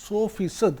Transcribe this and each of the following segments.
100%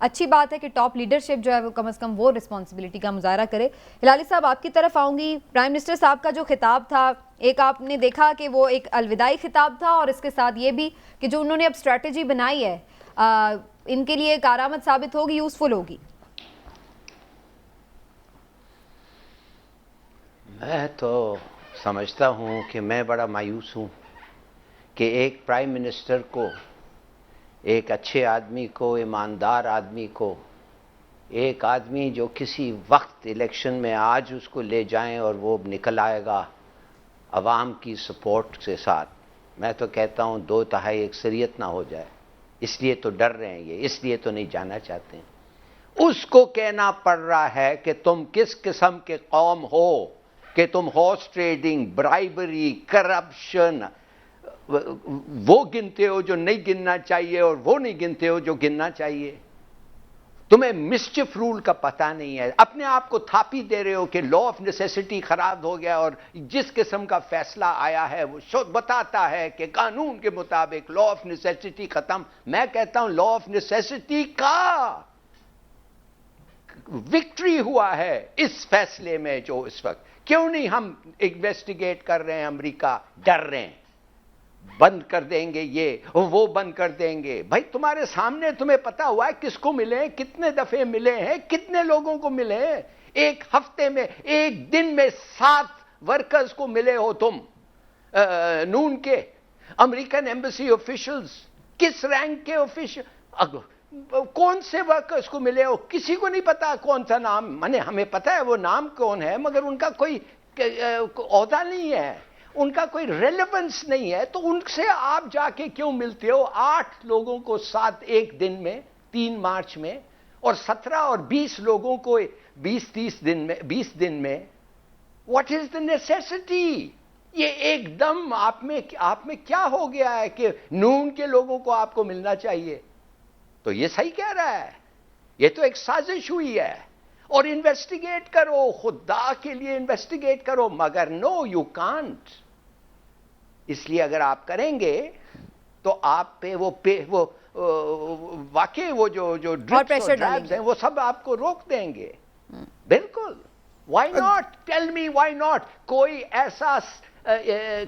اچھی بات ہے کہ ٹاپ لیڈرشپ جو ہے وہ کم از کم وہ رسپانسبلٹی کا مظاہرہ کرے. ہلالی صاحب آپ کی طرف آؤں گی. پرائم منسٹر صاحب کا جو خطاب تھا, ایک آپ نے دیکھا کہ وہ ایک الوداعی خطاب تھا, اور اس کے ساتھ یہ بھی کہ جو انہوں نے اب اسٹریٹجی بنائی ہے ان کے لیے کارآمد ثابت ہوگی, یوزفل ہوگی. میں تو سمجھتا ہوں کہ میں بڑا مایوس ہوں کہ ایک پرائم منسٹر کو, ایک اچھے آدمی کو, ایماندار آدمی کو, ایک آدمی جو کسی وقت الیکشن میں آج اس کو لے جائیں اور وہ نکل آئے گا عوام کی سپورٹ کے ساتھ, میں تو کہتا ہوں 2/3 اکثریت نہ ہو جائے. اس لیے تو ڈر رہے ہیں یہ, اس لیے تو نہیں جانا چاہتے ہیں. اس کو کہنا پڑ رہا ہے کہ تم کس قسم کے قوم ہو کہ تم ہارس ٹریڈنگ, برائبری, کرپشن وہ گنتے ہو جو نہیں گننا چاہیے اور وہ نہیں گنتے ہو جو گننا چاہیے. تمہیں مسچف رول کا پتہ نہیں ہے. اپنے آپ کو تھاپی دے رہے ہو کہ لا آف نیسیسٹی خراب ہو گیا, اور جس قسم کا فیصلہ آیا ہے وہ بتاتا ہے کہ قانون کے مطابق لا آف نیسیسٹی ختم. میں کہتا ہوں لا آف نیسیسٹی کا وکٹری ہوا ہے اس فیصلے میں جو اس وقت. کیوں نہیں ہم انویسٹیگیٹ کر رہے ہیں؟ امریکہ ڈر رہے ہیں بند کر دیں گے, یہ وہ بند کر دیں گے. بھائی تمہارے سامنے تمہیں پتا ہوا ہے کس کو ملے, کتنے دفعے ملے ہیں, کتنے لوگوں کو ملے ہیں. ایک ہفتے میں, ایک دن میں 7 ورکرز کو ملے ہو تم, نون کے امریکن ایمبیسی آفیشلز. کس رینک کے آفیشل, کون سے ورکرز کو ملے ہو؟ کسی کو نہیں پتا کون سا نام. ہمیں پتا ہے وہ نام کون ہے, مگر ان کا کوئی عہدہ نہیں ہے, ان کا کوئی ریلیونس نہیں ہے. تو ان سے آپ جا کے کیوں ملتے ہو؟ 8 لوگوں کو 7 ایک دن میں 3 مارچ میں, اور 17 اور 20 لوگوں کو 20 دن میں. What is the necessity? یہ ایک دم آپ میں کیا ہو گیا ہے کہ نون کے لوگوں کو آپ کو ملنا چاہیے؟ تو یہ صحیح کہہ رہا ہے, یہ تو ایک سازش ہوئی ہے. اور انویسٹیگیٹ کرو, خدا کے لیے انویسٹیگیٹ کرو, مگر نو یو کانٹ. اس لیے اگر آپ کریں گے تو آپ پہ وہ واقعی وہ جو ڈرپس اور ڈرائبز ہیں وہ سب آپ کو روک دیں گے. بالکل. Why not? Tell me why not. کوئی ایسا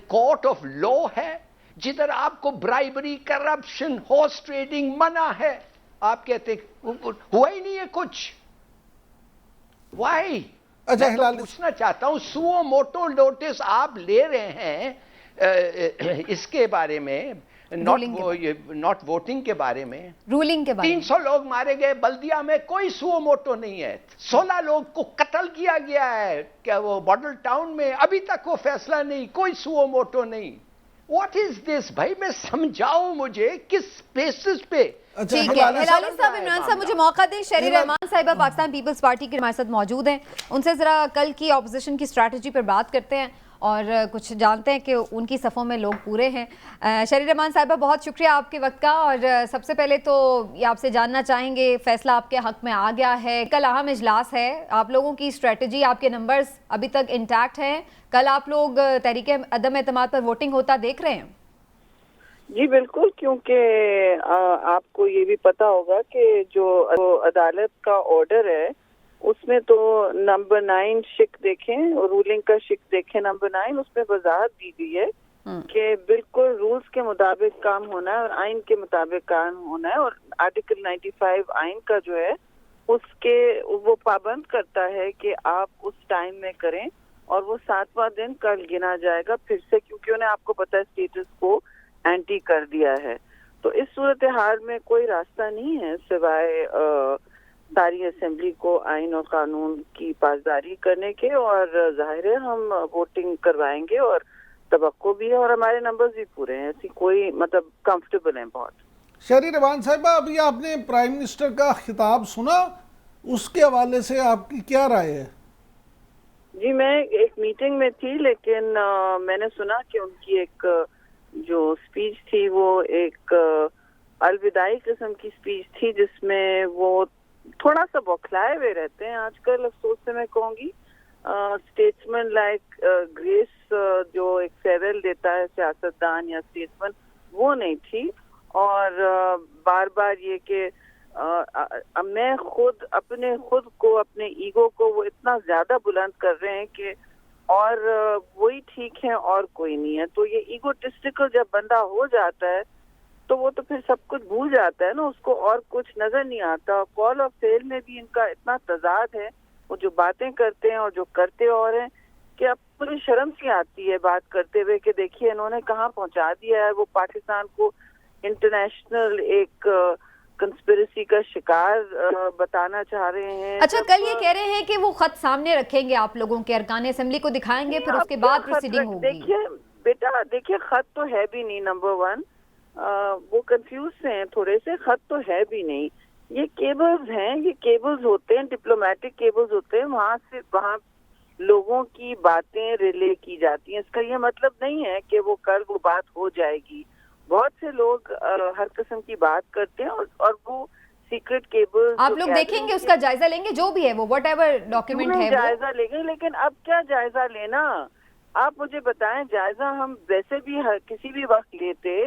کورٹ آف لا ہے جدھر آپ کو برائبری, کرپشن, ہارس ٹریڈنگ منع ہے؟ آپ کہتے ہوا ہی نہیں ہے کچھ. وائی؟ میں تو پوچھنا چاہتا ہوں, سو موٹو نوٹس آپ لے رہے ہیں اس کے بارے میں, ناٹ ووٹنگ کے بارے میں, رولنگ کے بارے میں. 300 لوگ مارے گئے بلدیہ میں, کوئی سو موٹو نہیں ہے. 16 لوگ کو قتل کیا گیا ہے کیا وہ ماڈل ٹاؤن میں, ابھی تک وہ فیصلہ نہیں, کوئی سو موٹو نہیں. واٹ از دس بھائی؟ میں سمجھاؤ مجھے کس بیسس پہ. ٹھیک ہے ہلالی صاحب, عمران صاحب مجھے موقع دیں. شہری رحمان صاحبہ پاکستان پیپلز پارٹی کے ہمارے ساتھ موجود ہیں, ان سے ذرا کل کی اپوزیشن کی اسٹریٹجی پر بات کرتے ہیں اور کچھ جانتے ہیں کہ ان کی صفوں میں لوگ پورے ہیں. شہری رحمان صاحبہ بہت شکریہ آپ کے وقت کا, اور سب سے پہلے تو یہ آپ سے جاننا چاہیں گے فیصلہ آپ کے حق میں آ گیا ہے, کل اہم اجلاس ہے, آپ لوگوں کی اسٹریٹجی, آپ کے نمبرز ابھی تک انٹیکٹ ہیں, کل آپ لوگ تحریک عدم اعتماد پر ووٹنگ ہوتا دیکھ رہے ہیں؟ جی بالکل, کیونکہ آپ کو یہ بھی پتا ہوگا کہ جو عدالت کا آرڈر ہے اس میں تو نمبر 9 شک دیکھیں, رولنگ کا شک دیکھیں نمبر 9, اس میں وضاحت دی گئی ہے کہ بالکل رولز کے مطابق کام ہونا ہے اور آئین کے مطابق کام ہونا ہے. اور آرٹیکل 95 آئین کا جو ہے اس کے وہ پابند کرتا ہے کہ آپ اس ٹائم میں کریں, اور وہ 7واں دن کل گنا جائے گا پھر سے, کیونکہ انہیں آپ کو پتا ہے اسٹیٹس کو اینٹی کر دیا ہے. تو اس صورتحال میں کوئی راستہ نہیں ہے سوائے ساری اسمبلی کو آئین اور قانون کی پاسداری کرنے کے, اور ظاہر ہے ہم ووٹنگ کروائیں گے اور توقع بھی ہے, اور ہمارے نمبرز بھی پورے ہیں, ایسی کوئی مطلب کمفرٹیبل ہیں بہت. شہری رحمان صاحبہ, ابھی آپ نے پرائم منسٹر کا خطاب سنا, اس کے حوالے سے آپ کی کیا رائے ہے؟ جی میں ایک میٹنگ میں تھی, لیکن میں نے سنا کہ ان کی ایک جو اسپیچ تھی وہ ایک الوداعی قسم کی اسپیچ تھی, جس میں وہ تھوڑا سا بوکھلائے ہوئے رہتے ہیں آج کل, افسوس سے میں کہوں گی. اسٹیٹسمین لائک گریس جو ایک فیئرویل دیتا ہے سیاستدان یا اسٹیٹسمین, وہ نہیں تھی. اور بار بار یہ کہ میں خود اپنے ایگو کو وہ اتنا زیادہ بلند کر رہے ہیں کہ اور وہی ٹھیک ہے اور کوئی نہیں ہے. تو یہ ایگوٹسٹیکل جب بندہ ہو جاتا ہے تو وہ تو پھر سب کچھ بھول جاتا ہے نا, اس کو اور کچھ نظر نہیں آتا. کال آف فیل میں بھی ان کا اتنا تضاد ہے, وہ جو باتیں کرتے ہیں اور جو کرتے اور ہیں, کہ اب پوری شرم سی آتی ہے بات کرتے ہوئے کہ دیکھیے انہوں نے کہاں پہنچا دیا ہے. وہ پاکستان کو انٹرنیشنل ایک کنسپریسی کا شکار بتانا چاہ رہے ہیں. اچھا, کل یہ کہہ رہے ہیں کہ وہ خط سامنے رکھیں گے, آپ لوگوں کے ارکان اسمبلی کو دکھائیں گے, پھر اس کے بعد پروسیڈنگ ہوگی. دیکھیے بیٹا, دیکھیے خط تو ہے بھی نہیں, نمبر ون وہ کنفیوز ہیں تھوڑے سے, خط تو ہے بھی نہیں. یہ کیبلز ہیں, یہ کیبلز ہوتے ہیں, ڈپلومیٹک کیبلز ہوتے ہیں, وہاں سے وہاں لوگوں کی باتیں ریلے کی جاتی ہیں. اس کا یہ مطلب نہیں ہے کہ وہ کل وہ بات ہو جائے گی. بہت سے لوگ ہر قسم کی بات کرتے ہیں اور وہ سیکرٹ کیبل آپ لوگ دیکھیں گے, اس کا جائزہ لیں گے, جو بھی ہے وہ واٹ ایور ڈاکیومنٹ ہے جائزہ لیں گے. لیکن اب کیا جائزہ لینا, آپ مجھے بتائیں. جائزہ ہم ویسے بھی کسی بھی وقت لیتے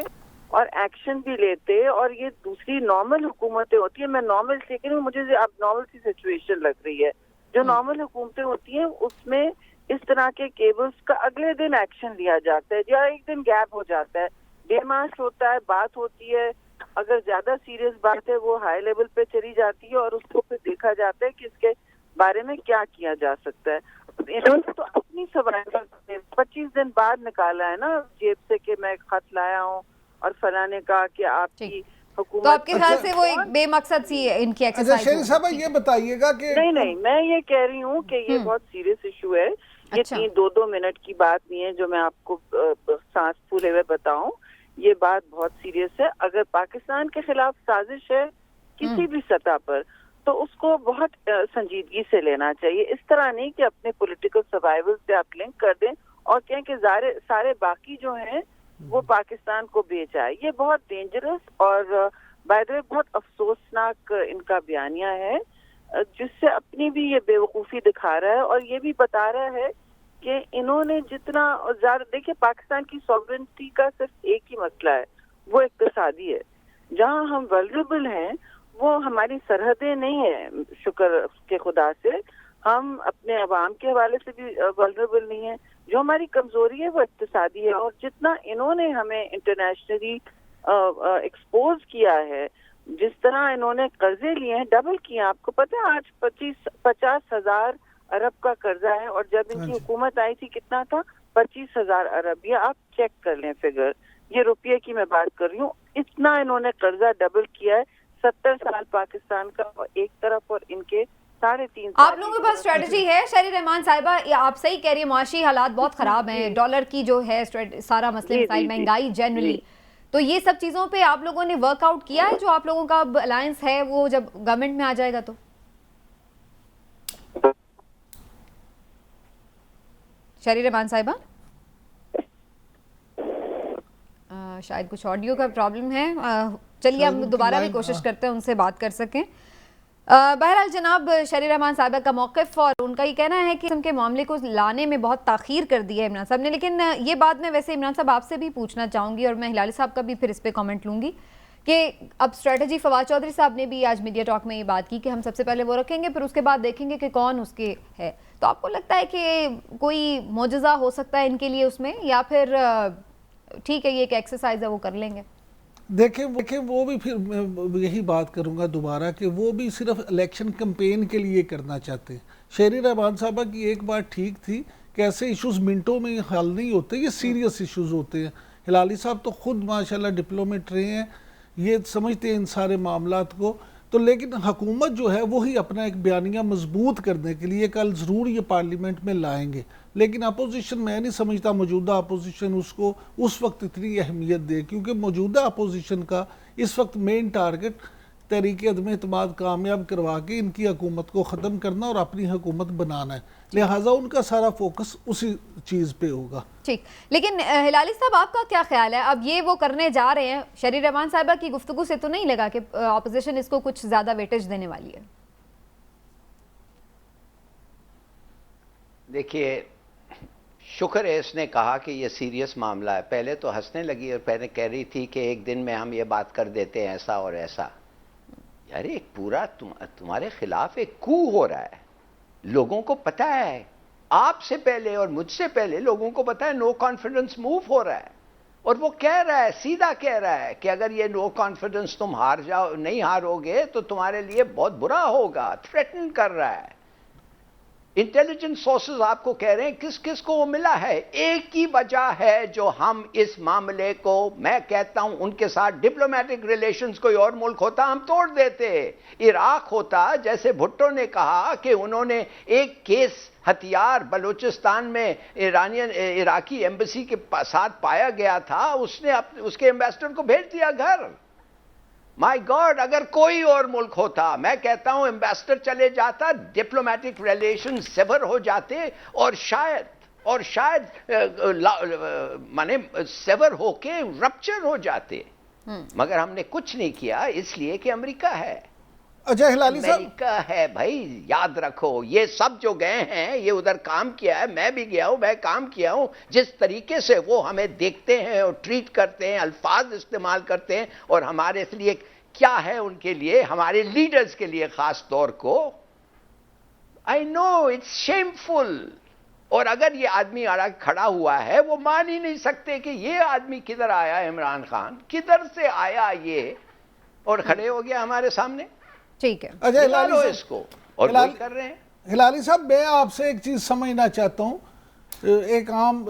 اور ایکشن بھی لیتے, اور یہ دوسری نارمل حکومتیں ہوتی ہیں. میں نارمل لیکن مجھے اب نارمل سی سچویشن لگ رہی ہے. جو نارمل حکومتیں ہوتی ہیں اس میں اس طرح کے کیبلز کا اگلے دن ایکشن لیا جاتا ہے, یا ایک دن گیپ ہو جاتا ہے, ڈیمانڈ ہوتا ہے, بات ہوتی ہے. اگر زیادہ سیریس بات ہے وہ ہائی لیول پہ چلی جاتی ہے اور اس کو پھر دیکھا جاتا ہے کہ اس کے بارے میں کیا کیا جا سکتا ہے. انہوں نے تو اپنی سوائیول 25 دن بعد نکالا ہے نا جیب سے کہ میں خط لایا ہوں, اور فلاں نے کہا کہ آپ کی حکومت. تو آپ کے خیال سے وہ ایک بے مقصد سی ان کی ایکسرسائز. شیری صاحبہ یہ بتائیے گا کہ نہیں, میں یہ کہہ رہی ہوں کہ یہ بہت سیریس ایشو ہے. یہ 2 منٹ کی بات نہیں ہے جو میں آپ کو سانس پھولے ہوئے بتاؤں. یہ بات بہت سیریس ہے. اگر پاکستان کے خلاف سازش ہے کسی بھی سطح پر تو اس کو بہت سنجیدگی سے لینا چاہیے. اس طرح نہیں کہ اپنے پولیٹیکل سروائیول سے آپ لنک کر دیں اور کہیں کہ سارے باقی جو ہیں وہ پاکستان کو بیچ آئے. یہ بہت ڈینجرس اور بائی دا وے بہت افسوسناک ان کا بیانیہ ہے, جس سے اپنی بھی یہ بے وقوفی دکھا رہا ہے اور یہ بھی بتا رہا ہے کہ انہوں نے جتنا زیادہ. دیکھیں پاکستان کی سوورنٹی کا صرف ایک ہی مسئلہ ہے, وہ اقتصادی ہے. جہاں ہم ولنریبل ہیں وہ ہماری سرحدیں نہیں ہیں, شکر کے خدا سے. ہم اپنے عوام کے حوالے سے بھی ولنریبل نہیں ہیں. جو ہماری کمزوری ہے وہ اقتصادی ہے. اور جتنا انہوں نے ہمیں انٹرنیشنلی ایکسپوز کیا ہے, جس طرح انہوں نے قرضے لیے ہیں, ڈبل کیے ہیں. آپ کو پتہ ہے آج 50,000 ارب کا قرضہ ہے, اور جب ان کی حکومت آئی تھی کتنا تھا, 25,000 ارب. یہ آپ چیک کر لیں فگر, یہ روپیے کی میں بات کر رہی ہوں. اتنا انہوں نے قرضہ ڈبل کیا ہے. 70 سال پاکستان کا ایک طرف اور ان کے 3.5 سال. آپ لوگوں کے پاس اسٹریٹجی ہے شہری رحمان صاحبہ؟ آپ صحیح کہہ رہی ہیں, معاشی حالات بہت خراب ہیں, ڈالر کی جو ہے سارا مسئلہ مسائل, مہنگائی جنرلی, تو یہ سب چیزوں پہ آپ لوگوں نے ورک آؤٹ کیا ہے جو آپ لوگوں کا الائنس ہے وہ جب گورنمنٹ میں آ جائے گا تو؟ شہری رحمان صاحبہ شاید کچھ آڈیو کا پرابلم ہے, چلیے ہم دوبارہ بھی کوشش کرتے ہیں ان سے بات کر سکیں. بہرحال جناب شہری رحمان صاحبہ کا موقف اور ان کا یہ کہنا ہے کہ ان کے معاملے کو لانے میں بہت تاخیر کر دی ہے عمران صاحب نے. لیکن یہ بات میں ویسے عمران صاحب آپ سے بھی پوچھنا چاہوں گی, اور میں ہلالی صاحب کا بھی پھر اس پہ کامنٹ لوں گی, کہ اب اسٹریٹجی فواد چودھری صاحب نے بھی آج میڈیا ٹاک میں یہ بات کی کہ ہم سب سے پہلے وہ رکھیں گے, پھر اس کے بعد دیکھیں گے کہ کون اس کے ہے. تو آپ کو لگتا ہے کہ کوئی معجزہ ہو سکتا ہے ان کے لیے اس میں, یا پھر ٹھیک ہے یہ ایک ایکسرسائز ہے وہ کر لیں گے؟ دیکھیں وہ بھی پھر میں یہی بات کروں گا دوبارہ کہ وہ بھی صرف الیکشن کمپین کے لیے کرنا چاہتے ہیں. شہری رحمان صاحبہ کی ایک بات ٹھیک تھی کہ ایسے ایشوز منٹوں میں حل نہیں ہوتے, یہ سیریس ایشوز ہوتے ہیں. ہلالی صاحب تو خود ماشاءاللہ ڈپلومیٹ رہے ہیں, یہ سمجھتے ہیں ان سارے معاملات کو. تو لیکن حکومت جو ہے وہی اپنا ایک بیانیہ مضبوط کرنے کے لیے کل ضرور یہ پارلیمنٹ میں لائیں گے. لیکن اپوزیشن میں نہیں سمجھتا موجودہ اپوزیشن اس کو اس وقت اتنی اہمیت دے, کیونکہ موجودہ اپوزیشن کا اس وقت مین ٹارگٹ تحریک عدم اعتماد کامیاب کروا کے ان کی حکومت کو ختم کرنا اور اپنی حکومت بنانا ہے. لہٰذا ان کا سارا فوکس اسی چیز پہ ہوگا. ٹھیک, لیکن ہلالی صاحب آپ کا کیا خیال ہے, اب یہ وہ کرنے جا رہے ہیں, شہری رحمان صاحبہ کی گفتگو سے تو نہیں لگا کہ اپوزیشن اس کو کچھ زیادہ ویٹیج دینے والی ہے؟ دیکھیے شکر ہے اس نے کہا کہ یہ سیریس معاملہ ہے. پہلے تو ہنسنے لگی اور پہلے کہہ رہی تھی کہ ایک دن میں ہم یہ بات کر دیتے ہیں ایسا اور ایسا. یار ایک پورا تمہارے خلاف ایک کو ہو رہا ہے. لوگوں کو پتا ہے, آپ سے پہلے اور مجھ سے پہلے لوگوں کو پتا ہے نو کانفیڈنس موو ہو رہا ہے, اور وہ کہہ رہا ہے, سیدھا کہہ رہا ہے کہ اگر یہ نو کانفیڈنس تم نہیں ہارو گے تو تمہارے لیے بہت برا ہوگا. تھریٹن کر رہا ہے. انٹیلیجنس سورسز آپ کو کہہ رہے ہیں کس کس کو وہ ملا ہے. ایک ہی وجہ ہے جو ہم اس معاملے کو, میں کہتا ہوں ان کے ساتھ ڈپلومیٹک ریلیشنز کوئی اور ملک ہوتا ہم توڑ دیتے. عراق ہوتا, جیسے بھٹو نے کہا کہ انہوں نے ایک کیس ہتھیار بلوچستان میں عراقی ایمبیسی کے ساتھ پایا گیا تھا, اس نے اس کے ایمبیسڈر کو بھیج دیا گھر. مائی گاڈ, اگر کوئی اور ملک ہوتا, میں کہتا ہوں ایمبیسڈر چلے جاتا, ڈپلومیٹک ریلیشن سیور ہو جاتے, اور شاید مانے سیور ہو کے رپچر ہو جاتے. مگر ہم نے کچھ نہیں کیا, اس لیے کہ امریکہ ہے. اچھا ہلالی صاحب, امریکہ ہے بھائی, یاد رکھو. یہ سب جو گئے ہیں یہ ادھر کام کیا ہے, میں بھی گیا ہوں, میں کام کیا ہوں. جس طریقے سے وہ ہمیں دیکھتے ہیں اور ٹریٹ کرتے ہیں, الفاظ استعمال کرتے ہیں, اور ہمارے لیے کیا ہے ان کے لیے, ہمارے لیڈرز کے لیے خاص طور کو, آئی نو اٹس شیمفل. اور اگر یہ آدمی کھڑا ہوا ہے, وہ مان ہی نہیں سکتے کہ یہ آدمی کدھر آیا, عمران خان کدھر سے آیا یہ, اور کھڑے ہو گیا ہمارے سامنے. ٹھیک ہے, اچھا ہلالی اس کو, اور وہی کر رہے ہیں. ہلالی صاحب, میں آپ سے ایک چیز سمجھنا چاہتا ہوں, ایک عام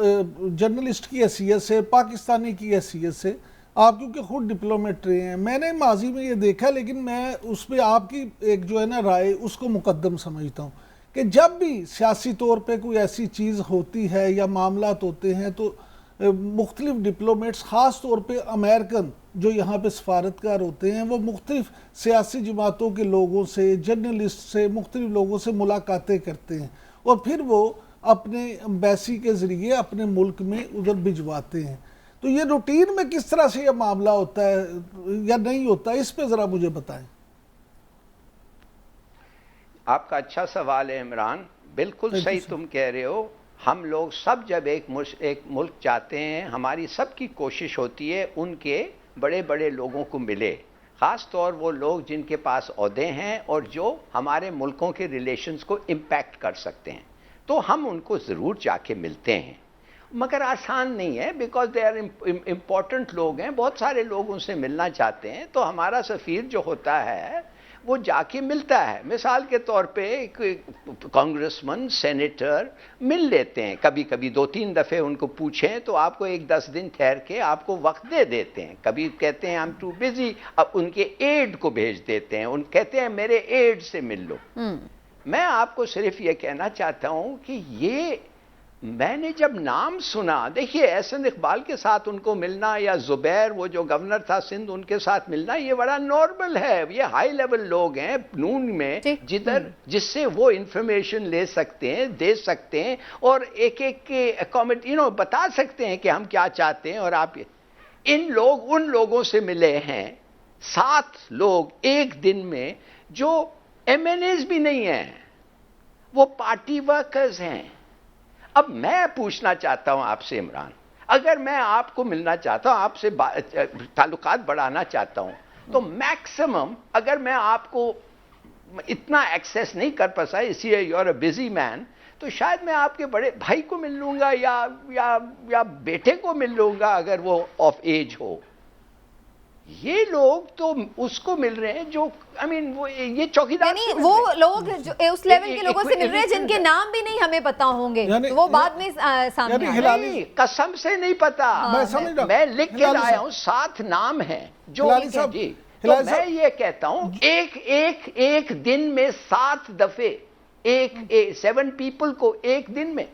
جرنلسٹ کی حیثیت سے, پاکستانی کی حیثیت سے. آپ کیونکہ خود ڈپلومیٹ رہے ہیں, میں نے ماضی میں یہ دیکھا, لیکن میں اس پہ آپ کی ایک جو ہے نا رائے, اس کو مقدم سمجھتا ہوں کہ جب بھی سیاسی طور پہ کوئی ایسی چیز ہوتی ہے یا معاملات ہوتے ہیں, تو مختلف ڈپلومیٹس, خاص طور پہ امریکن جو یہاں پہ سفارتکار ہوتے ہیں, وہ مختلف سیاسی جماعتوں کے لوگوں سے, جرنلسٹ سے, مختلف لوگوں سے ملاقاتیں کرتے ہیں, اور پھر وہ اپنے ایمبیسی کے ذریعے اپنے ملک میں ادھر بھجواتے ہیں. تو یہ روٹین میں کس طرح سے یہ معاملہ ہوتا ہے یا نہیں ہوتا, اس پہ ذرا مجھے بتائیں. آپ کا اچھا سوال ہے عمران, بالکل صحیح تم کہہ رہے ہو. ہم لوگ سب جب ایک ملک جاتے ہیں, ہماری سب کی کوشش ہوتی ہے ان کے بڑے بڑے لوگوں کو ملے, خاص طور وہ لوگ جن کے پاس عہدے ہیں اور جو ہمارے ملکوں کے ریلیشنز کو امپیکٹ کر سکتے ہیں. تو ہم ان کو ضرور جا کے ملتے ہیں, مگر آسان نہیں ہے, بیکاز دے آر امپورٹنٹ لوگ ہیں, بہت سارے لوگ ان سے ملنا چاہتے ہیں. تو ہمارا سفیر جو ہوتا ہے وہ جا کے ملتا ہے. مثال کے طور پہ ایک کانگریس مین, سینیٹر مل لیتے ہیں, کبھی کبھی 2-3 دفعے ان کو پوچھیں تو آپ کو 1-10 دن ٹھہر کے آپ کو وقت دے دیتے ہیں. کبھی کہتے ہیں I'm too busy, اب ان کے ایڈ کو بھیج دیتے ہیں, ان کہتے ہیں میرے ایڈ سے مل لو. میں آپ کو صرف یہ کہنا چاہتا ہوں کہ یہ میں نے جب نام سنا, دیکھیے احسن اقبال کے ساتھ ان کو ملنا, یا زبیر وہ جو گورنر تھا سندھ, ان کے ساتھ ملنا, یہ بڑا نارمل ہے. یہ ہائی لیول لوگ ہیں نون میں, جس سے وہ انفارمیشن لے سکتے ہیں, دے سکتے ہیں, اور ایک کے بتا سکتے ہیں کہ ہم کیا چاہتے ہیں. اور آپ ان لوگوں سے ملے ہیں 7 لوگ ایک دن میں, جو ایم این ایز بھی نہیں ہیں, وہ پارٹی ورکرز ہیں. اب میں پوچھنا چاہتا ہوں آپ سے عمران, اگر میں آپ کو ملنا چاہتا ہوں, آپ سے تعلقات بڑھانا چاہتا ہوں, تو میکسیمم اگر میں آپ کو اتنا ایکسیس نہیں کر پسا, اسی لیے یو آر اے بزی مین, تو شاید میں آپ کے بڑے بھائی کو مل لوں گا یا بیٹے کو مل لوں گا اگر وہ آف ایج ہو. یہ لوگ تو اس کو مل رہے ہیں جو وہ یہ چوکیدار, یعنی وہ لوگ جو اس لیول کے لوگوں سے مل رہے ہیں جن کے نام بھی نہیں ہمیں پتا ہوں گے, وہ بعد میں سامنے آئے. قسم سے نہیں پتا, میں لکھ کے لایا ہوں 7 نام ہیں جو. جی تو میں یہ کہتا ہوں ایک دن میں 7 دفعے 7 پیپل کو ایک دن میں,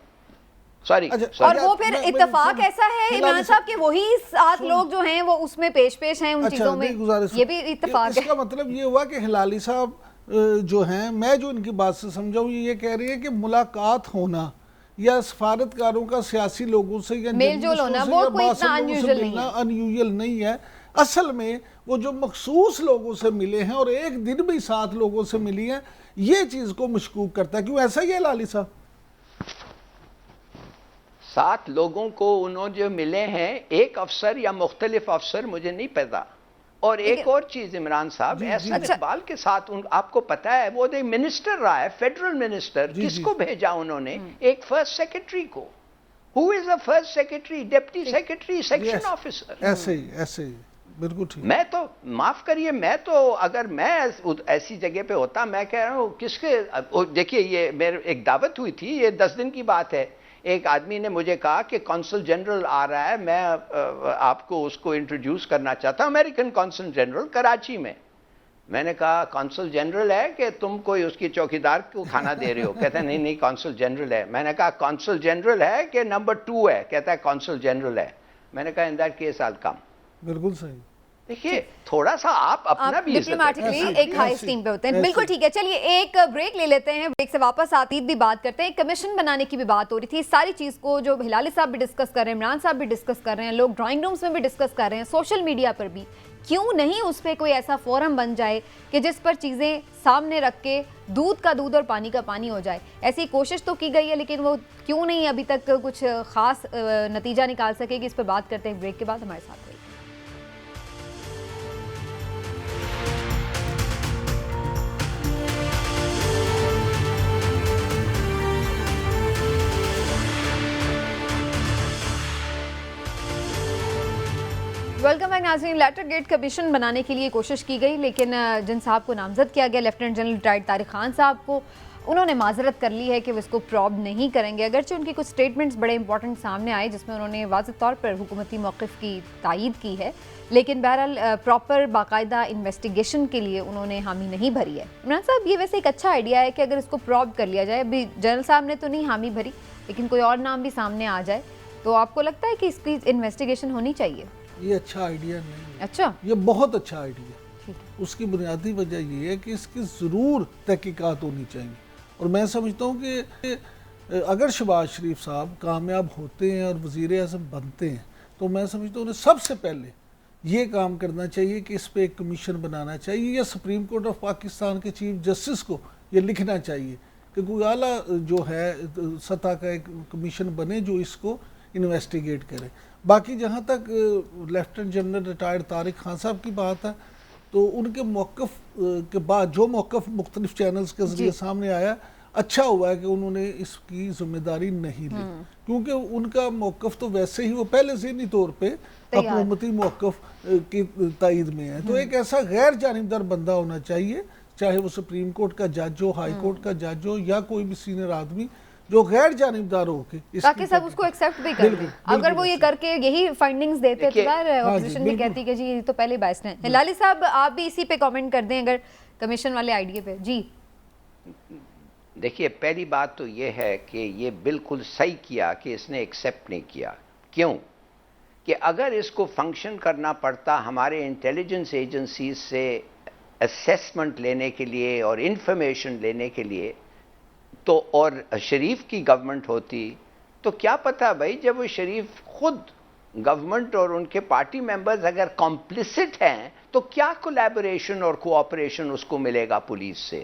سوری. اور وہ پھر اتفاق ایسا ہے عمران صاحب کہ وہی 7 لوگ جو ہیں وہ اس میں پیش ہیں ان چیزوں میں, یہ بھی اتفاق ہے. اس کا مطلب یہ ہوا کہ ہلالی صاحب جو ہیں, میں جو ان کی بات سے سمجھا ہوں, یہ کہہ رہی ہے کہ ملاقات ہونا یا سفارتکاروں کا سیاسی لوگوں سے یا میل جول ہونا وہ کوئی اتنا انیوژل نہیں ہے. اصل میں وہ جو مخصوص لوگوں سے ملے ہیں اور ایک دن بھی 7 لوگوں سے ملی ہیں, یہ چیز کو مشکوک کرتا ہے. کیوں ایسا ہی ہے ہلالی صاحب؟ 7 لوگوں کو انہوں جو ملے ہیں, ایک افسر یا مختلف افسر مجھے نہیں پتا, اور ایک اور چیز عمران صاحب، احسن اقبال کے ساتھ آپ کو پتا ہے وہ ایک منسٹر رہا ہے، فیڈرل منسٹر، کس کو بھیجا انہوں نے؟ ایک فرسٹ سیکرٹری کو. Who is the first secretary? Deputy secretary, section officer. ایسے ہی بالکل ٹھیک. میں تو معاف کریے، میں تو اگر میں ایسی جگہ پہ ہوتا، میں کہہ رہا ہوں کس کے، دیکھیے یہ میرے ایک دعوت ہوئی تھی، یہ 10 دن کی بات ہے. ایک آدمی نے مجھے کہا کہ کونسل جنرل آ رہا ہے، میں آپ کو اس کو انٹروڈیوس کرنا چاہتا ہوں، امریکن کونسل جنرل کراچی میں. میں نے کہا کونسل جنرل ہے کہ تم کوئی اس کی چوکیدار کو کھانا دے رہے ہو؟ کہتا ہے نہیں کونسل جنرل ہے. میں نے کہا کونسل جنرل ہے کہ نمبر 2 ہے؟ کہتا ہے کونسل جنرل ہے. میں نے کہا ان دیٹ کیس آل کم. بالکل صحیح. دیکھیے تھوڑا سا آپ اپنا بھی ڈپلومیٹکلی ایک ہائی اسٹیم پہ ہوتے ہیں. بالکل ٹھیک ہے، چلیے ایک بریک لے لیتے ہیں، بریک سے واپس آتی بھی بات کرتے ہیں. کمیشن بنانے کی بھی بات ہو رہی تھی، ساری چیز کو جو ہلالی صاحب بھی ڈسکس کر رہے ہیں، عمران صاحب بھی ڈسکس کر رہے ہیں، لوگ ڈرائنگ رومز میں بھی ڈسکس کر رہے ہیں، سوشل میڈیا پر بھی. کیوں نہیں اس پہ کوئی ایسا فورم بن جائے کہ جس پر چیزیں سامنے رکھ کے دودھ کا دودھ اور پانی کا پانی ہو جائے؟ ایسی کوشش تو کی گئی ہے لیکن وہ کیوں نہیں ابھی تک کچھ خاص نتیجہ نکال سکے گی؟ اس پہ بات کرتے ہیں بریک کے بعد. ہمارے ساتھ رہیے. ویلکم بیک ناظرین. لیٹر گیٹ کمیشن بنانے کے لیے کوشش کی گئی لیکن جن صاحب کو نامزد کیا گیا lieutenant general retired Tariq Khan صاحب کو، انہوں نے معذرت کر لی ہے کہ وہ اس کو پروب نہیں کریں گے. اگرچہ ان کی کچھ سٹیٹمنٹس بڑے امپورٹنٹ سامنے آئے جس میں انہوں نے واضح طور پر حکومتی موقف کی تائید کی ہے، لیکن بہرحال پراپر باقاعدہ انویسٹیگیشن کے لیے انہوں نے حامی نہیں بھری ہے. عمران صاحب یہ ویسے ایک اچھا آئیڈیا ہے کہ اگر اس کو پروب کر لیا جائے. ابھی جنرل صاحب نے تو نہیں حامی بھری لیکن کوئی اور نام بھی سامنے آ جائے تو آپ کو لگتا ہے کہ اس کی انویسٹیگیشن ہونی چاہیے؟ یہ اچھا آئیڈیا نہیں ہے. اچھا، یہ بہت اچھا آئیڈیا ہے. اس کی بنیادی وجہ یہ ہے کہ اس کی ضرور تحقیقات ہونی چاہیے. اور میں سمجھتا ہوں کہ اگر شہباز شریف صاحب کامیاب ہوتے ہیں اور وزیر اعظم بنتے ہیں تو میں سمجھتا ہوں انہیں سب سے پہلے یہ کام کرنا چاہیے کہ اس پہ ایک کمیشن بنانا چاہیے، یا سپریم کورٹ آف پاکستان کے چیف جسٹس کو یہ لکھنا چاہیے کہ کوئی اعلیٰ جو ہے سطح کا ایک کمیشن بنے جو اس کو انویسٹیگیٹ کرے. باقی جہاں تک lieutenant general retired Tariq Khan صاحب کی بات ہے تو ان کے موقف کے بعد جو موقف مختلف چینلز کے ذریعے سامنے آیا، اچھا ہوا ہے کہ انہوں نے اس کی ذمہ داری نہیں لی، کیونکہ ان کا موقف تو ویسے ہی وہ پہلے ذہنی طور پہ حکومتی موقف کی تائید میں ہے. تو ایک ایسا غیر جانبدار بندہ ہونا چاہیے، چاہے وہ سپریم کورٹ کا جج ہو، ہائی کورٹ کا جج ہو، یا کوئی بھی سینئر آدمی جو غیر جانبدار ہو کے تاکہ سب اس کو ایکسیپٹ بھی کر لیں. اگر وہ یہ کر کے یہی فائنڈنگز دیتے تو اپوزیشن بھی کہتی کہ جی یہ تو پہلے باعث ہیں. ہلالی صاحب آپ بھی اسی پہ کامنٹ کر دیں اگر کمیشن والے آئیڈیا پہ. جی دیکھیے پہلی بات تو یہ ہے کہ یہ بالکل صحیح کیا کہ اس نے ایکسیپٹ نہیں کیا. کیوں کہ اگر اس کو فنکشن کرنا پڑتا ہمارے انٹیلیجنس ایجنسیز سے اسیسمنٹ لینے کے لیے اور انفارمیشن لینے کے لیے تو اور شریف کی گورنمنٹ ہوتی تو کیا پتہ بھائی، جب وہ شریف خود گورنمنٹ اور ان کے پارٹی ممبرز اگر کمپلیسٹ ہیں تو کیا کولیبوریشن اور کوآپریشن اس کو ملے گا پولیس سے؟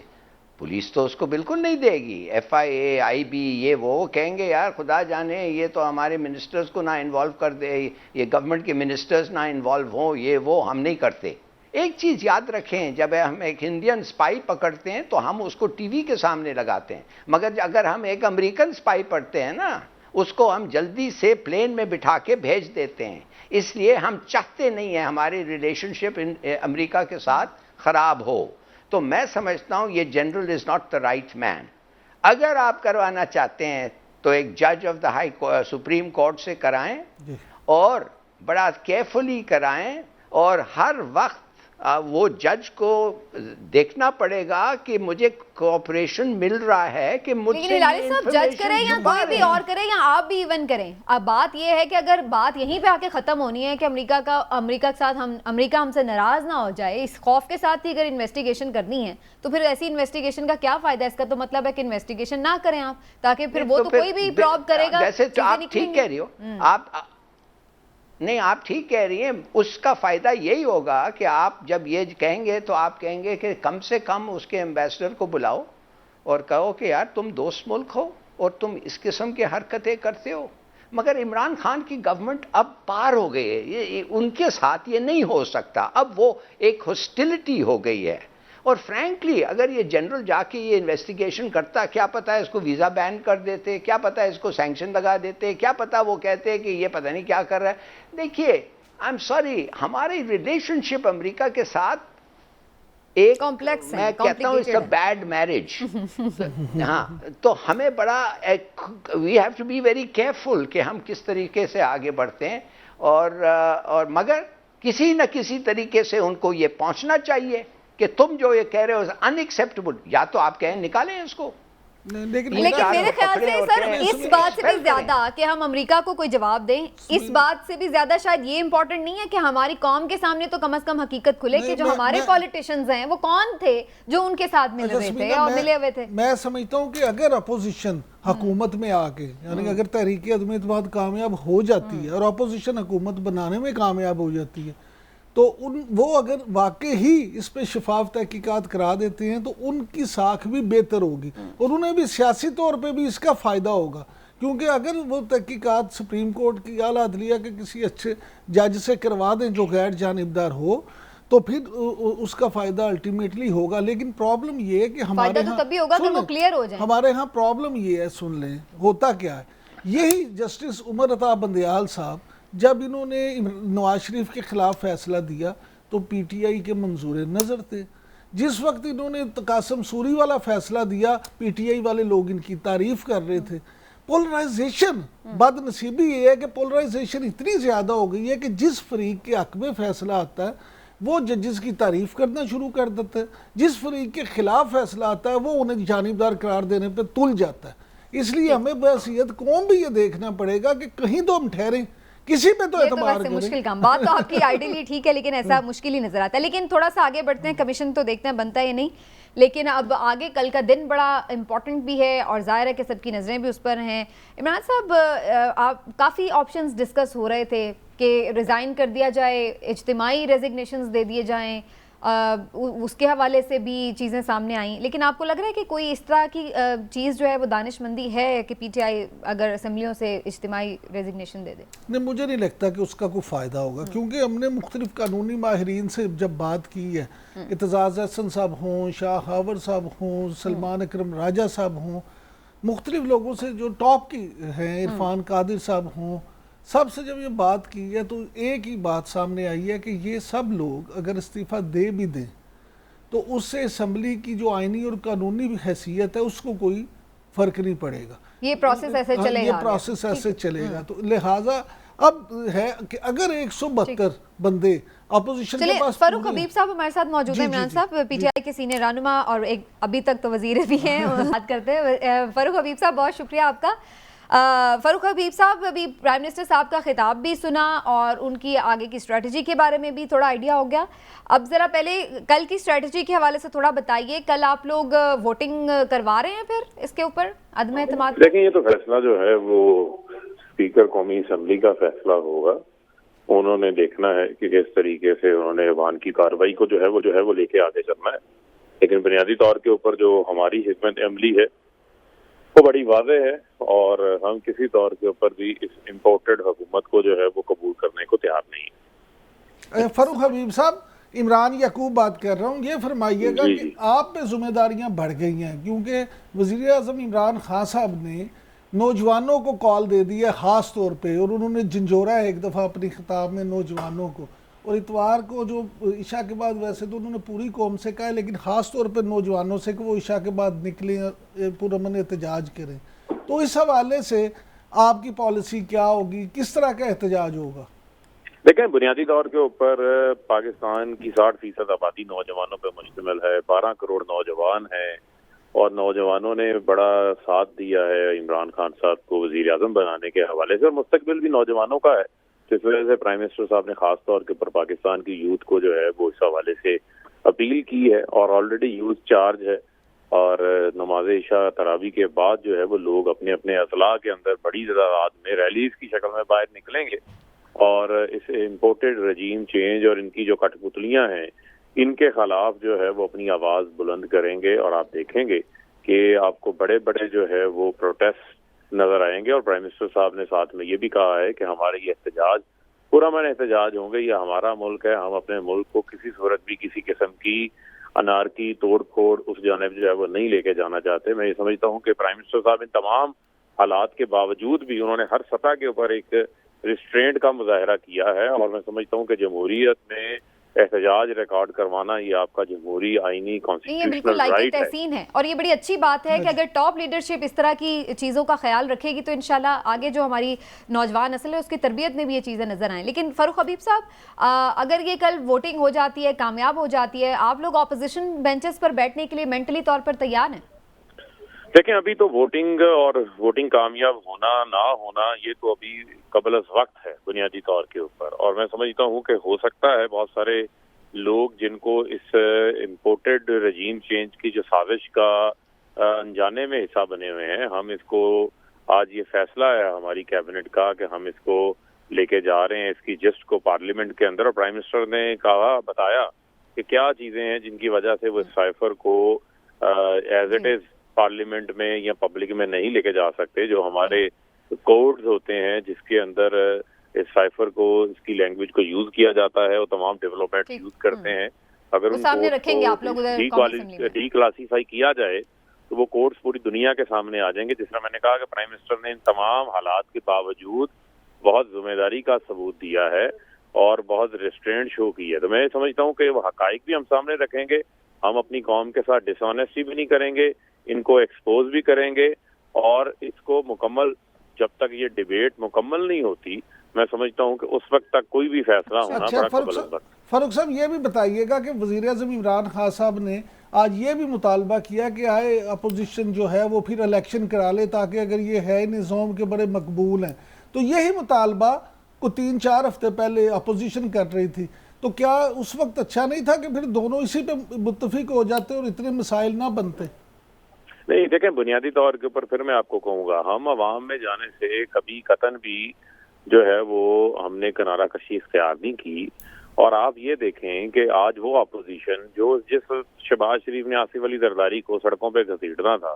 پولیس تو اس کو بالکل نہیں دے گی. F I a, I be, یہ وہ کہیں گے یار خدا جانے یہ تو ہمارے منسٹرز کو نہ انوالو کر دے، یہ گورنمنٹ کے منسٹرز نہ انوالو ہوں، یہ وہ ہم نہیں کرتے. ایک چیز یاد رکھیں، جب ہم ایک انڈین سپائی پکڑتے ہیں تو ہم اس کو ٹی وی کے سامنے لگاتے ہیں، مگر اگر ہم ایک امریکن سپائی پڑھتے ہیں نا اس کو ہم جلدی سے پلین میں بٹھا کے بھیج دیتے ہیں. اس لیے ہم چاہتے نہیں ہیں ہماری ریلیشن شپ امریکہ کے ساتھ خراب ہو. تو میں سمجھتا ہوں یہ general is not the right man. اگر آپ کروانا چاہتے ہیں تو ایک جج of the high supreme court سے کرائیں اور بڑا کیئرفلی کرائیں، اور ہر وقت وہ جج کو دیکھنا پڑے گا کہ مجھے کوآپریشن مل رہا ہے کہ مجھ سے. لیکن ہلالی صاحب جج کریں یا کوئی بھی اور کرے یا آپ بھی ایون کریں، اب بات یہ ہے کہ اگر بات یہیں پہ آ کے ختم ہونی ہے کہ امریکہ کے ساتھ امریکہ ہم سے ناراض نہ ہو جائے، اس خوف کے ساتھ ہی اگر انویسٹیگیشن کرنی ہے تو پھر ایسی انویسٹیگیشن کا کیا فائدہ؟ اس کا تو مطلب ہے کہ انویسٹیگیشن نہ کریں آپ، تاکہ پھر وہ تو کوئی بھی پروب کرے گا. جیسے آپ ٹھیک کہہ رہی ہو، آپ ٹھیک کہہ رہی ہیں. اس کا فائدہ یہی ہوگا کہ آپ جب یہ کہیں گے تو آپ کہیں گے کہ کم سے کم اس کے ایمبیسڈر کو بلاؤ اور کہو کہ یار تم دوست ملک ہو اور تم اس قسم کی حرکتیں کرتے ہو. مگر عمران خان کی گورنمنٹ اب پار ہو گئی ہے, یہ ان کے ساتھ یہ نہیں ہو سکتا, اب وہ ایک ہاسٹیلٹی ہو گئی ہے. اور فرینکلی اگر یہ جنرل جا کے یہ انویسٹیگیشن کرتا, کیا پتہ ہے اس کو ویزا بین کر دیتے, کیا پتہ ہے اس کو سینکشن لگا دیتے, کیا پتہ وہ کہتے کہ یہ پتہ نہیں کیا کر رہا ہے. دیکھیے آئی ایم سوری, ہماری ریلیشن شپ امریکہ کے ساتھ ایک کمپلیکس ہے, میں کہتا ہوں اٹس اے بیڈ میرج. ہاں, تو ہمیں بڑا we have to be very careful کہ ہم کس طریقے سے آگے بڑھتے ہیں, اور مگر کسی نہ کسی طریقے سے ان کو یہ پہنچنا چاہیے کہ تم جو یہ کہہ رہے ہو ان ایکسیپٹیبل, یا تو آپ کہیں نکالیں اس کو. لیکن میرے خیال سے سر اس بات سے بھی زیادہ کہ ہم امریکہ کو کوئی جواب دیں, اس بات سے بھی زیادہ شاید یہ امپورٹنٹ نہیں ہے کہ ہماری قوم کے سامنے تو کم از کم حقیقت کھلے کہ جو ہمارے پولیٹیشنز ہیں وہ کون تھے جو ان کے ساتھ مل رہے تھے اور ملے ہوئے تھے. میں سمجھتا ہوں کہ اگر اپوزیشن حکومت میں آ کے, یعنی اگر تحریک عدم اعتماد کامیاب ہو جاتی ہے اور اپوزیشن حکومت بنانے میں کامیاب ہو جاتی ہے, تو وہ اگر واقع ہی اس پہ شفاف تحقیقات کرا دیتے ہیں تو ان کی ساکھ بھی بہتر ہوگی, اور انہیں بھی سیاسی طور پہ بھی اس کا فائدہ ہوگا. کیونکہ اگر وہ تحقیقات سپریم کورٹ کی اعلیٰ عدلیہ کے کسی اچھے جج سے کروا دیں جو غیر جانبدار ہو, تو پھر اس کا فائدہ الٹیمیٹلی ہوگا. لیکن پرابلم یہ ہے کہ ہمارے فائدہ تو تبھی ہوگا کہ وہ کلیئر ہو جائیں. ہمارے ہاں پرابلم یہ ہے, سن لیں ہوتا کیا ہے. یہی جسٹس عمر عطا بندیال صاحب جب انہوں نے نواز شریف کے خلاف فیصلہ دیا تو پی ٹی آئی کے منظور نظر تھے. جس وقت انہوں نے قاسم سوری والا فیصلہ دیا, پی ٹی آئی والے لوگ ان کی تعریف کر رہے تھے. پولرائزیشن, بد نصیبی یہ ہے کہ پولرائزیشن اتنی زیادہ ہو گئی ہے کہ جس فریق کے حق میں فیصلہ آتا ہے وہ ججز کی تعریف کرنا شروع کر دیتا ہے, جس فریق کے خلاف فیصلہ آتا ہے وہ انہیں جانبدار قرار دینے پہ تل جاتا ہے. اس لیے ہمیں بحیثیت قوم بھی یہ دیکھنا پڑے گا کہ کہیں تو ہم ٹھہریں, کسی پہ تو اعتبار کریں. مشکل کام, بات تو آپ کی آئیڈیلی ٹھیک ہے لیکن ایسا مشکل ہی نظر آتا ہے. لیکن تھوڑا سا آگے بڑھتے ہیں, کمیشن تو دیکھتے ہیں بنتا ہے یا نہیں, لیکن اب آگے کل کا دن بڑا امپورٹنٹ بھی ہے اور ظاہر ہے کہ سب کی نظریں بھی اس پر ہیں. عمران صاحب, آپ کافی آپشنز ڈسکس ہو رہے تھے کہ ریزائن کر دیا جائے, اجتماعی ریزگنیشنز دے دیے جائیں, اس کے حوالے سے بھی چیزیں سامنے آئیں. لیکن آپ کو لگ رہا ہے کہ کوئی اس طرح کی چیز جو ہے وہ دانش مندی ہے کہ پی ٹی آئی اگر اسمبلیوں سے اجتماعی ریزگنیشن دے دے؟ نہیں, مجھے نہیں لگتا کہ اس کا کوئی فائدہ ہوگا, کیونکہ ہم نے مختلف قانونی ماہرین سے جب بات کی ہے, اعتزاز احسن صاحب ہوں, شاہ ہاور صاحب ہوں, سلمان اکرم راجہ صاحب ہوں, مختلف لوگوں سے جو ٹاپ کی ہیں, عرفان قادر صاحب ہوں, سب سے جب یہ بات کی ہے تو ایک ہی بات سامنے آئی ہے کہ یہ سب لوگ اگر استعفیٰ دے بھی دیں تو اس سے اسمبلی کی جو آئینی اور قانونی حیثیت ہے اس کو کوئی فرق نہیں پڑے گا. یہ پروسیس ایسے چلے گا, یہ پروسیس ایسے چلے گا. تو لہٰذا اب ہے کہ اگر 172 بندے اپوزیشن کے پاس. فاروق حبیب صاحب ہمارے ساتھ موجود ہیں. عمران صاحب پی ٹی آئی کے سینئر رہنما اور ایک ابھی تک تو وزیر بھی ہیں, بات کرتے ہیں. فاروق حبیب صاحب بہت شکریہ آپ کا. فاروق حبیب صاحب, ابھی پرائم منسٹر صاحب کا خطاب بھی سنا اور ان کی آگے کی اسٹریٹجی کے بارے میں بھی تھوڑا آئیڈیا ہو گیا. اب ذرا پہلے کل کی اسٹریٹجی کے حوالے سے تھوڑا بتائیے, کل آپ لوگ ووٹنگ کروا رہے ہیں پھر اس کے اوپر عدم اعتماد؟ دیکھیں, یہ تو فیصلہ جو ہے وہ اسپیکر قومی اسمبلی کا فیصلہ ہوگا. انہوں نے دیکھنا ہے کہ کس طریقے سے انہوں نے ایوان کی کارروائی کو جو ہے وہ لے کے آگے چلنا ہے. لیکن بنیادی طور کے اوپر جو ہماری حکمت عملی ہے وہ بڑی واضح ہے, اور ہم کسی طور کے اوپر بھی اس امپورٹڈ حکومت کو جو ہے وہ قبول کرنے کو تیار نہیں ہے. فاروق حبیب صاحب, عمران یعقوب بات کر رہا ہوں. یہ فرمائیے گا کہ آپ پہ ذمہ داریاں بڑھ گئی ہیں, کیونکہ وزیر اعظم عمران خان صاحب نے نوجوانوں کو کال دے دی ہے خاص طور پہ, اور انہوں نے جھنجھوڑا ہے ایک دفعہ اپنی خطاب میں نوجوانوں کو, اور اتوار کو جو عشاء کے بعد ویسے تو انہوں نے پوری قوم سے کہا ہے, لیکن خاص طور پہ نوجوانوں سے کہ وہ عشاء کے بعد نکلیں, پرامن احتجاج کریں. تو اس حوالے سے آپ کی پالیسی کیا ہوگی, کس طرح کا احتجاج ہوگا؟ دیکھیں, بنیادی طور کے اوپر پاکستان کی 60% آبادی نوجوانوں پہ مشتمل ہے. 12 کروڑ نوجوان ہیں, اور نوجوانوں نے بڑا ساتھ دیا ہے عمران خان صاحب کو وزیر اعظم بنانے کے حوالے سے, اور مستقبل بھی نوجوانوں کا ہے. جس وجہ سے پرائم منسٹر صاحب نے خاص طور کے اوپر پاکستان کی یوتھ کو جو ہے وہ اس حوالے سے اپیل کی ہے, اور آلریڈی یوتھ چارج ہے. اور نماز عشاء تراویح کے بعد جو ہے وہ لوگ اپنے اپنے اضلاع کے اندر بڑی تعداد میں ریلیز کی شکل میں باہر نکلیں گے, اور اس امپورٹڈ رجیم چینج اور ان کی جو کٹ پتلیاں ہیں ان کے خلاف جو ہے وہ اپنی آواز بلند کریں گے. اور آپ دیکھیں گے کہ آپ کو بڑے بڑے جو ہے وہ پروٹیسٹ نظر آئیں گے. اور پرائم منسٹر صاحب نے ساتھ میں یہ بھی کہا ہے کہ ہمارے یہ احتجاج پرامن احتجاج ہوں گے. یہ ہمارا ملک ہے, ہم اپنے ملک کو کسی صورت بھی کسی قسم کی انارکی توڑ پھوڑ اس جانب جو ہے وہ نہیں لے کے جانا چاہتے. میں یہ سمجھتا ہوں کہ پرائم منسٹر صاحب ان تمام حالات کے باوجود بھی انہوں نے ہر سطح کے اوپر ایک ریسٹرینٹ کا مظاہرہ کیا ہے, اور میں سمجھتا ہوں کہ جمہوریت میں احتجاج ریکارڈ کروانا یہ آپ کا جمہوری آئینی یہ کانسٹیٹیوشنل بالکل لائق رائٹ ہے. تحسین ہے, اور یہ بڑی اچھی بات ہے کہ اگر ٹاپ لیڈرشپ اس طرح کی چیزوں کا خیال رکھے گی تو انشاءاللہ آگے جو ہماری نوجوان نسل ہے اس کی تربیت میں بھی یہ چیزیں نظر آئیں. لیکن فاروق حبیب صاحب, اگر یہ کل ووٹنگ ہو جاتی ہے, کامیاب ہو جاتی ہے, آپ لوگ اپوزیشن بینچز پر بیٹھنے کے لیے مینٹلی طور پر تیار ہیں؟ دیکھیں, ابھی تو ووٹنگ اور ووٹنگ کامیاب ہونا نہ ہونا یہ تو ابھی قبل از وقت ہے بنیادی طور کے اوپر. اور میں سمجھتا ہوں کہ ہو سکتا ہے بہت سارے لوگ جن کو اس امپورٹڈ رجیم چینج کی جو سازش کا انجانے میں حصہ بنے ہوئے ہیں, ہم اس کو آج یہ فیصلہ ہے ہماری کیبنٹ کا کہ ہم اس کو لے کے جا رہے ہیں اس کی جسٹ کو پارلیمنٹ کے اندر. اور پرائم منسٹر نے کہا, بتایا کہ کیا چیزیں ہیں جن کی وجہ سے وہ اس سائفر کو ایز اٹ از پارلیمنٹ میں یا پبلک میں نہیں لے کے جا سکتے. جو ہمارے کوڈز ہوتے ہیں جس کے اندر اس سائفر کو, اس کی لینگویج کو یوز کیا جاتا ہے, وہ تمام ڈیولپمنٹ یوز کرتے ہیں. اگر ان کو ڈی کلاسیفائی کیا جائے تو وہ کوڈز پوری دنیا کے سامنے آ جائیں گے. جس طرح میں نے کہا کہ پرائم منسٹر نے ان تمام حالات کے باوجود بہت ذمہ داری کا ثبوت دیا ہے اور بہت ریسٹرینٹ شو کی ہے. تو میں سمجھتا ہوں کہ وہ حقائق بھی ہم سامنے رکھیں گے, ہم اپنی قوم کے ساتھ ڈس آنیسٹی بھی نہیں کریں گے, ان کو ایکسپوز بھی کریں گے, اور اس کو مکمل جب تک یہ ڈیبیٹ مکمل نہیں ہوتی میں سمجھتا ہوں کہ اس وقت تک کوئی بھی فیصلہ ہونا بڑا قبل از وقت. فاروق صاحب, یہ بھی بتائیے گا کہ وزیر اعظم عمران خان صاحب نے آج یہ بھی مطالبہ کیا کہ آئے اپوزیشن جو ہے وہ پھر الیکشن کرا لے, تاکہ اگر یہ ہے نظام کے بڑے مقبول ہیں. تو یہی مطالبہ کو 3-4 ہفتے پہلے اپوزیشن کر رہی تھی, تو کیا اس وقت اچھا نہیں تھا کہ پھر دونوں اسی پہ متفق ہو جاتے اور اتنے مسائل نہ بنتے؟ نہیں دیکھیں, بنیادی طور کے اوپر پھر میں آپ کو کہوں گا, ہم عوام میں جانے سے کبھی قطعاً بھی جو ہے وہ ہم نے کنارہ کشی اختیار نہیں کی. اور آپ یہ دیکھیں کہ آج وہ اپوزیشن جو جس شہباز شریف نے آصف علی زرداری کو سڑکوں پہ گھسیٹنا تھا,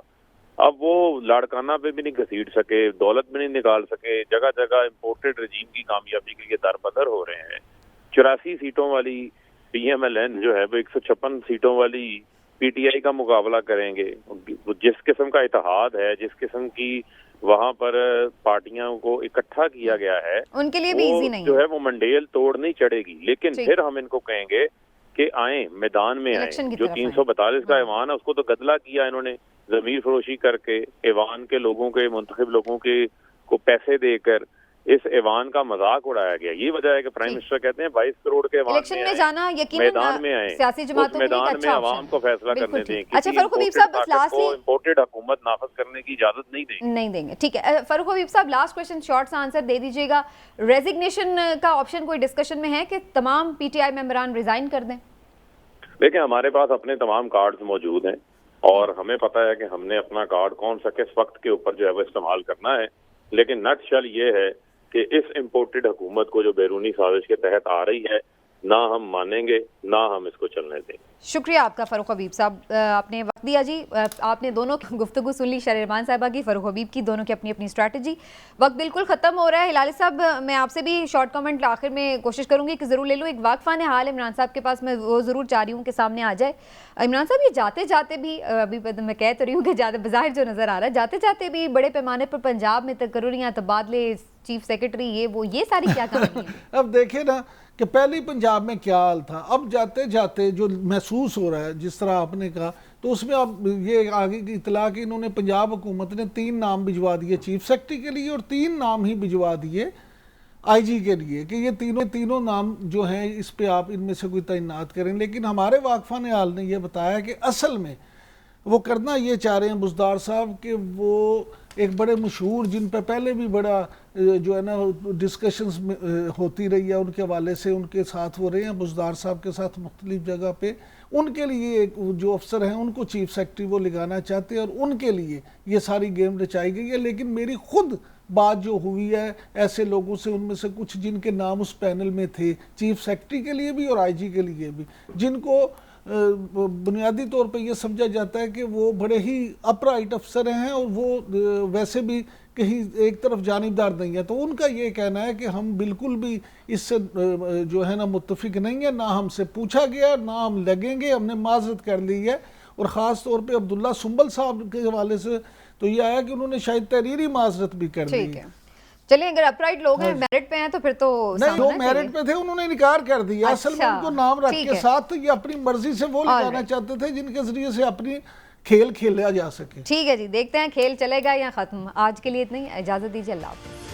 اب وہ لاڑکانہ پہ بھی نہیں گھسیٹ سکے, دولت بھی نہیں نکال سکے, جگہ جگہ امپورٹڈ رجیم کی کامیابی کے لیے در بدر ہو رہے ہیں. 84 سیٹوں والی پی ایم ایل این جو ہے وہ 156 سیٹوں والی پی ٹی آئی کا مقابلہ کریں گے. جس قسم کا اتحاد ہے, جس قسم کی وہاں پر پارٹیاں کو اکٹھا کیا گیا ہے, ان کے لیے بھی ایزی نہیں جو ہے وہ منڈیل توڑ نہیں چڑھے گی. لیکن پھر ہم ان کو کہیں گے کہ آئیں میدان میں آئیں. جو 342 کا ایوان ہے اس کو تو گدلا کیا انہوں نے ضمیر فروشی کر کے, ایوان کے لوگوں کے, منتخب لوگوں کے کو پیسے دے کر اس ایوان کا مذاق اڑایا گیا. یہ وجہ ہے کہ پرائم منسٹر کہتے ہیں 22 کروڑ کے ایوان الیکشن میں جانا میدان میں آئیں, سیاسی جماعتوں میں میدان میں عوام کو فیصلہ کرنے دیں. اچھا فاروق حبیب صاحب, لاسٹلی امپورٹڈ حکومت نافذ کرنے کی اجازت نہیں دیں گے. ٹھیک ہے فاروق حبیب صاحب, لاسٹ کویشچن شارٹ سا آنسر دے دیجیے گا. ریزگنیشن کا آپشن کوئی ڈسکشن میں ہے کہ تمام پی ٹی آئی ممبران ریزائن کر دیں؟ دیکھیں, ہمارے پاس اپنے تمام کارڈز موجود ہیں اور ہمیں پتہ ہے کہ ہم نے اپنا کارڈ کون سا کس وقت کے اوپر جو ہے وہ استعمال کرنا ہے. لیکن نٹ شل یہ ہے کہ اس امپورٹڈ حکومت کو جو بیرونی سازش کے تحت آ رہی ہے, نہ ہم مانیں گے نہ ہم اس کو چلنے دیں گے. شکریہ آپ کا فاروق حبیب صاحب, آپ نے وقت دیا جی. آپ نے دونوں کی گفتگو سن لی, شہرمان صاحبہ کی, فاروق حبیب کی, دونوں کی اپنی اپنی اسٹریٹجی. وقت بالکل ختم ہو رہا ہے. ہلالی صاحب, میں آپ سے بھی شارٹ کمنٹ آخر میں کوشش کروں گی کہ ضرور لے لوں. ایک واقفان حال عمران صاحب کے پاس, میں وہ ضرور چاہ رہی ہوں کہ سامنے آ جائے. عمران صاحب, یہ جاتے جاتے بھی, ابھی میں کہہ تو رہی ہوں کہ جاتے بظاہر جو نظر آ رہا ہے, جاتے جاتے بھی بڑے پیمانے پر پنجاب میں تقرریاں, تبادلے, چیف سیکرٹری, یہ ساری کیا کہانی ہے؟ اب دیکھیں نا کہ پہلی پنجاب میں کیا حال تھا, اب جاتے جاتے جو محسوس ہو رہا ہے جس طرح آپ نے کہا, تو اس میں اب یہ آگے کی اطلاع کہ انہوں نے پنجاب حکومت نے 3 نام بھجوا دیے چیف سیکرٹری کے لیے, اور 3 نام ہی بھجوا دیے آئی جی کے لیے, کہ یہ تینوں نام جو ہیں اس پہ آپ ان میں سے کوئی تعینات کریں. لیکن ہمارے واقفان حال نے یہ بتایا کہ اصل میں وہ کرنا یہ چاہ رہے ہیں بزدار صاحب کہ وہ ایک بڑے مشہور, جن پہ پہلے بھی بڑا جو ہے نا ڈسکشنز ہوتی رہی ہے ان کے حوالے سے, ان کے ساتھ وہ رہے ہیں بزدار صاحب کے ساتھ مختلف جگہ پہ, ان کے لیے جو افسر ہیں ان کو چیف سیکرٹری وہ لگانا چاہتے ہیں, اور ان کے لیے یہ ساری گیم رچائی گئی ہے. لیکن میری خود بات جو ہوئی ہے ایسے لوگوں سے, ان میں سے کچھ جن کے نام اس پینل میں تھے چیف سیکرٹری کے لیے بھی اور آئی جی کے لیے بھی, جن کو بنیادی طور پہ یہ سمجھا جاتا ہے کہ وہ بڑے ہی اپرائٹ افسر ہیں اور وہ ویسے بھی کہیں ایک طرف جانبدار نہیں ہے. تو ان کا یہ کہنا ہے کہ ہم بالکل بھی اس سے جو ہے نا متفق نہیں ہے، نہ ہم سے پوچھا گیا، نہ ہم لگیں گے، ہم نے معذرت کر لی ہے. اور خاص طور پہ عبداللہ سنبل صاحب کے حوالے سے تو یہ آیا کہ انہوں نے شاید تحریری معذرت بھی کر دی. ٹھیک ہے، چلیں اگر اپرائٹ لوگ ہیں، میرٹ پہ ہیں تو پھر تو نہیں، جو میرٹ پہ تھے انہوں نے انکار کر دیا. اصل میں ان کو نام رکھ کے ساتھ یہ اپنی مرضی سے وہ لگانا چاہتے تھے جن کے ذریعے سے اپنی کھیل کھیلا جا سکے. ٹھیک ہے جی، دیکھتے ہیں کھیل چلے گا یا ختم. آج کے لیے اتنا ہی، اجازت دیجیے، اللہ حافظ.